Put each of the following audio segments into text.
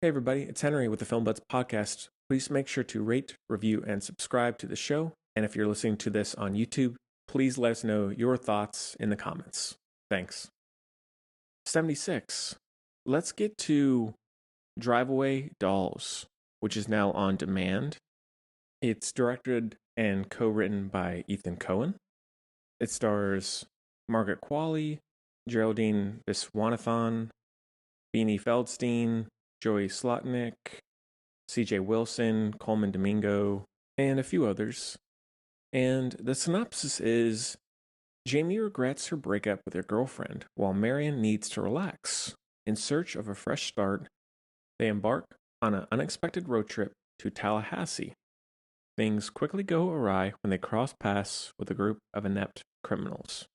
Hey everybody, it's Henry with the Film Buds podcast. Please make sure to rate, review, and subscribe to the show. And if you're listening to this on YouTube, please let us know your thoughts in the comments. Thanks. 76. Let's get to Drive Away Dolls, which is now on demand. It's directed and co-written by Ethan Coen. It stars Margaret Qualley, Geraldine Viswanathan, Beanie Feldstein, Joey Slotnick, CJ Wilson, Coleman Domingo, and a few others. And the synopsis is Jamie regrets her breakup with her girlfriend while Marion needs to relax. In search of a fresh start, they embark on an unexpected road trip to Tallahassee. Things quickly go awry when they cross paths with a group of inept criminals.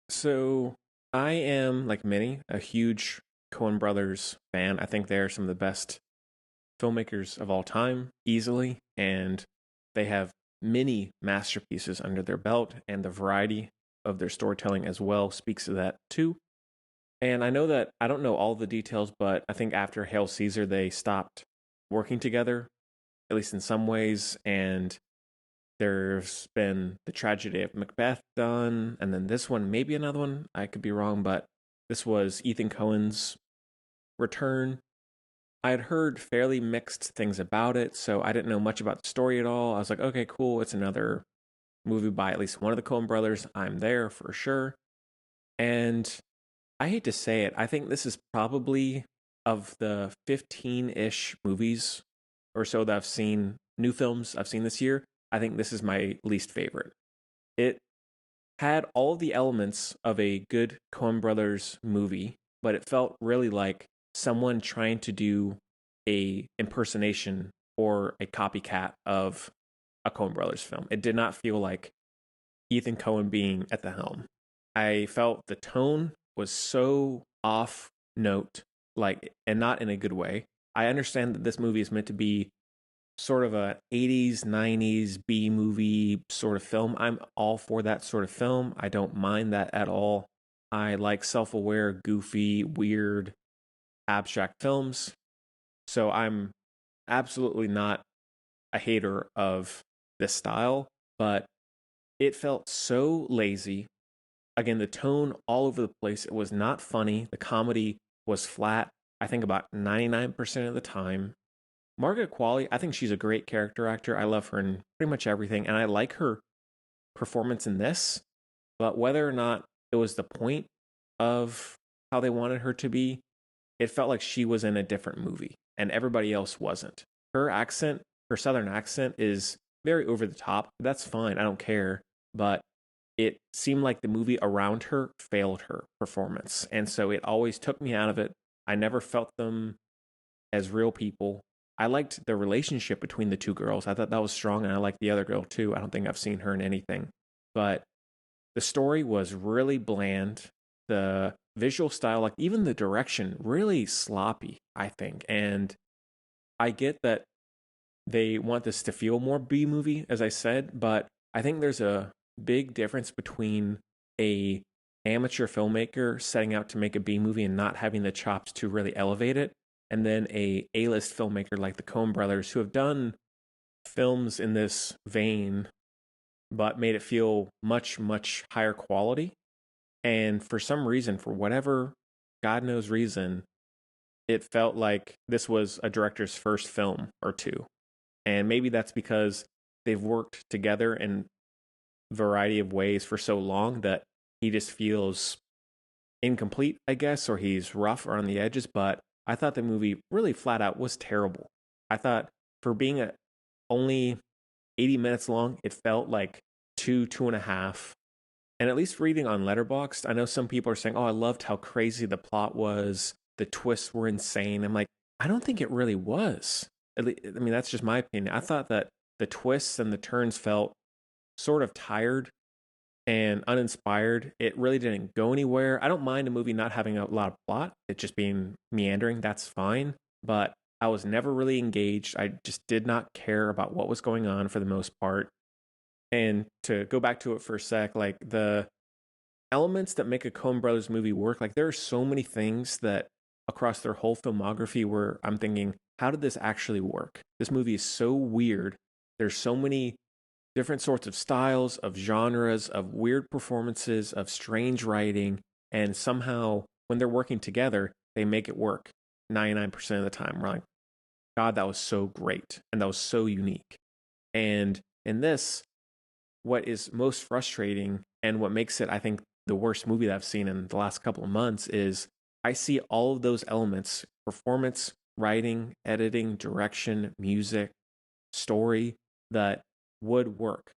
So, I am, like many, a huge Coen Brothers fan. I think they're some of the best filmmakers of all time, easily, and they have many masterpieces under their belt, and the variety of their storytelling as well speaks to that too. And I know that I don't know all the details, but I think after Hail Caesar, they stopped working together, at least in some ways, and there's been the tragedy of Macbeth done, and then this one, maybe another one. I could be wrong, but this was Ethan Coen's return. I had heard fairly mixed things about it, so I didn't know much about the story at all. I was like, okay, cool. It's another movie by at least one of the Coen brothers. I'm there for sure. And I hate to say it, I think this is probably of the 15-ish movies or so that I've seen, new films I've seen this year, I think this is my least favorite. It had all the elements of a good Coen Brothers movie, but it felt really like someone trying to do a impersonation or a copycat of a Coen Brothers film. It did not feel like Ethan Coen being at the helm. I felt the tone was so off note, like, and not in a good way. I understand that this movie is meant to be sort of a 80s, 90s B movie sort of film. I'm all for that sort of film. I don't mind that at all. I like self-aware, goofy, weird, abstract films. So I'm absolutely not a hater of this style, but it felt so lazy. Again, the tone all over the place. It was not funny. The comedy was flat, I think about 99% of the time. Margaret Qualley, I think she's a great character actor. I love her in pretty much everything, and I like her performance in this. But whether or not it was the point of how they wanted her to be, it felt like she was in a different movie, and everybody else wasn't. Her accent, her southern accent, is very over the top. That's fine. I don't care. But it seemed like the movie around her failed her performance. And so it always took me out of it. I never felt them as real people. I liked the relationship between the two girls. I thought that was strong, and I liked the other girl too. I don't think I've seen her in anything. But the story was really bland. The visual style, like even the direction, really sloppy, I think. And I get that they want this to feel more B movie, as I said, but I think there's a big difference between a amateur filmmaker setting out to make a B movie and not having the chops to really elevate it, and then a A-list filmmaker like the Coen brothers who have done films in this vein but made it feel much, much higher quality. And for some reason, for whatever God knows reason, it felt like this was a director's first film or two. And maybe that's because they've worked together in a variety of ways for so long that he just feels incomplete, I guess, or he's rough or on the edges. But I thought the movie really flat out was terrible. I thought for being only 80 minutes long, it felt like two and a half. And at least reading on Letterboxd, I know some people are saying, oh, I loved how crazy the plot was. The twists were insane. I'm like, I don't think it really was. I mean, that's just my opinion. I thought that the twists and the turns felt sort of tired and uninspired. It really didn't go anywhere. I don't mind a movie not having a lot of plot, it just being meandering. That's fine. But I was never really engaged. I just did not care about what was going on for the most part. And to go back to it for a sec, like the elements that make a Coen Brothers movie work, like there are so many things that across their whole filmography where I'm thinking, how did this actually work? This movie is so weird. There's so many different sorts of styles, of genres, of weird performances, of strange writing, and somehow when they're working together, they make it work 99% of the time. We're like, God, that was so great and that was so unique. And in this, what is most frustrating and what makes it, I think, the worst movie that I've seen in the last couple of months is I see all of those elements: performance, writing, editing, direction, music, story that would work,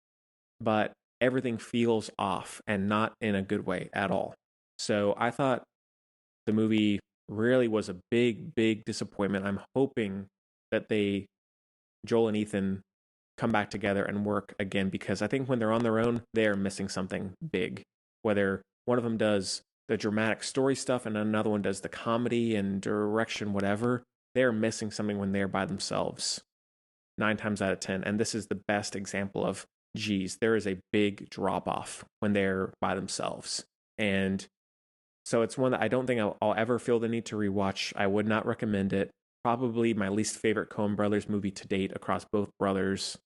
but everything feels off and not in a good way at all. So I thought the movie really was a big, big disappointment. I'm hoping that Joel and Ethan, come back together and work again because I think when they're on their own, they are missing something big. Whether one of them does the dramatic story stuff and another one does the comedy and direction, whatever, they're missing something when they're by themselves 9 times out of 10. And this is the best example of, geez, there is a big drop off when they're by themselves. And so it's one that I don't think I'll ever feel the need to rewatch. I would not recommend it. Probably my least favorite Coen Brothers movie to date across both brothers.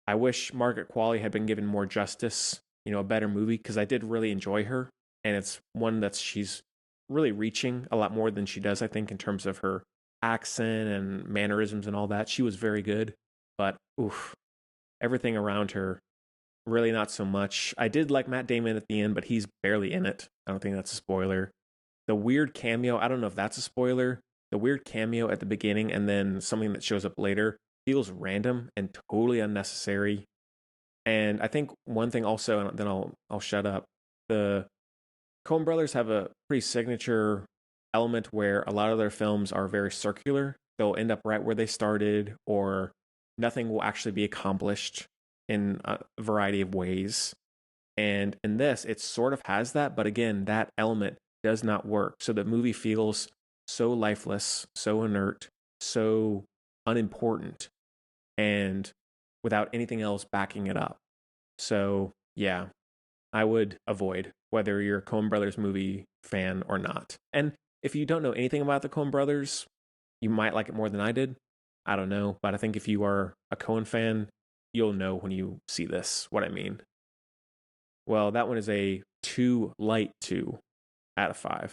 I wish Margaret Qualley had been given more justice, a better movie, because I did really enjoy her. And it's one that she's really reaching a lot more than she does, I think, in terms of her accent and mannerisms and all that. She was very good. But, oof, everything around her, really not so much. I did like Matt Damon at the end, but he's barely in it. I don't think that's a spoiler. The weird cameo, I don't know if that's a spoiler. The weird cameo at the beginning and then something that shows up later feels random and totally unnecessary. And I think one thing also, and then I'll shut up. The Coen Brothers have a pretty signature element where a lot of their films are very circular. They'll end up right where they started, or nothing will actually be accomplished in a variety of ways. And in this, it sort of has that, but again, that element does not work. So the movie feels so lifeless, so inert, so unimportant, and without anything else backing it up. So, yeah, I would avoid whether you're a Coen Brothers movie fan or not. And if you don't know anything about the Coen Brothers, you might like it more than I did. I don't know, but I think if you are a Coen fan, you'll know when you see this what I mean. Well, that one is a 2 light 2 out of 5.